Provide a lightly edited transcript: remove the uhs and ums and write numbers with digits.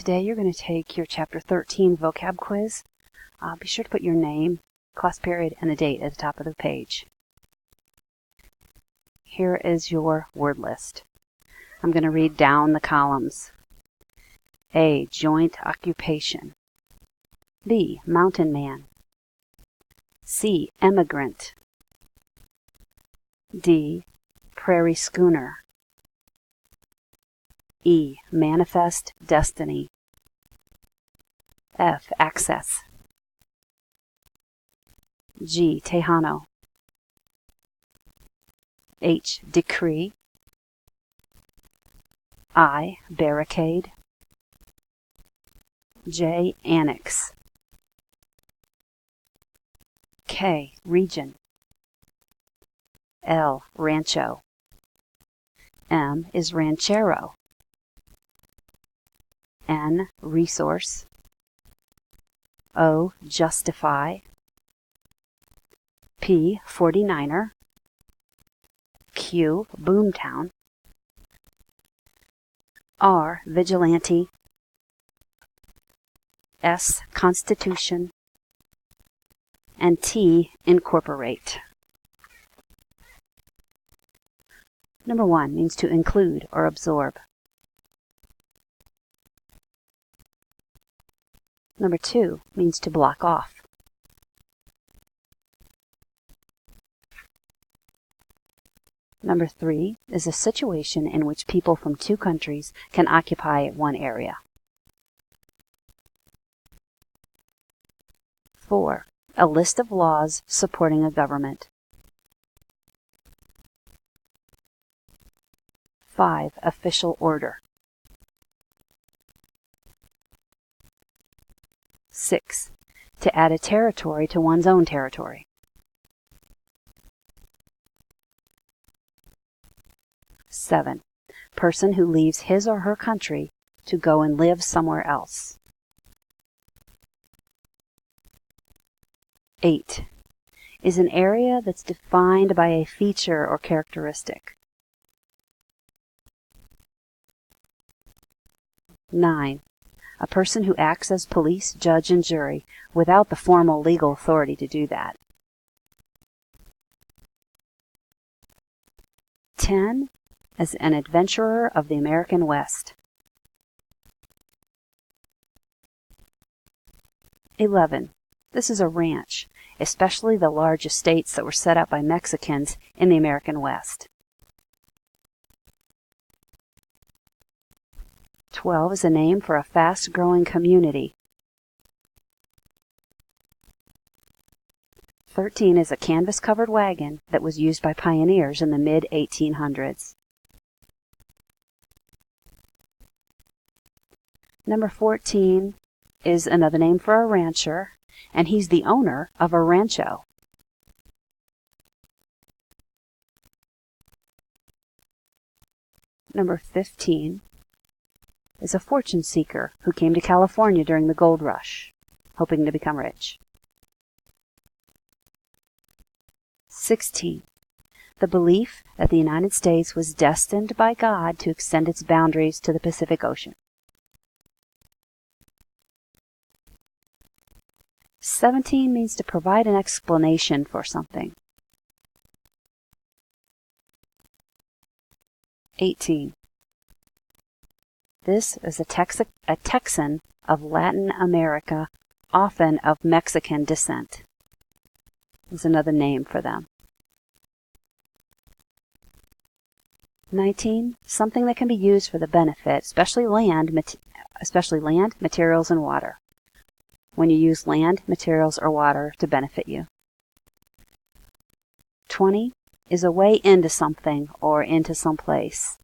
Today you're going to take your Chapter 13 vocab quiz. Be sure to put your name, class period, and the date at the top of the page. Here is your word list. I'm going to read down the columns. A. Joint occupation. B. Mountain man. C. Emigrant. D. Prairie schooner. E. Manifest destiny. F. Access. G. Tejano. H. Decree. I. Barricade. J. Annex. K. Region. L. Rancho. M is ranchero. N. Resource. O. Justify. P. 49er. Q. Boomtown. R. Vigilante. S. Constitution. And T. Incorporate. Number 1 means to include or absorb. Number 2 means to block off. Number 3 is a situation in which people from two countries can occupy one area. 4. A list of laws supporting a government. 5. Official order. 6. To add a territory to one's own territory. 7. Person who leaves his or her country to go and live somewhere else. 8. Is an area that's defined by a feature or characteristic. 9. A person who acts as police, judge, and jury without the formal legal authority to do that. 10. As an adventurer of the American West. 11. This is a ranch, especially the large estates that were set up by Mexicans in the American West. 12 is a name for a fast-growing community. 13 is a canvas-covered wagon that was used by pioneers in the mid-1800s. Number 14 is another name for a rancher, and he's the owner of a rancho. Number 15 is a fortune seeker who came to California during the gold rush, hoping to become rich. 16. The belief that the United States was destined by God to extend its boundaries to the Pacific Ocean. 17 means to provide an explanation for something. 18. This is a Texan of Latin America, often of Mexican descent. Is another name for them. 19. Something that can be used for the benefit, especially land, materials, and water. When you use land, materials, or water to benefit you. 20 is a way into something or into some place.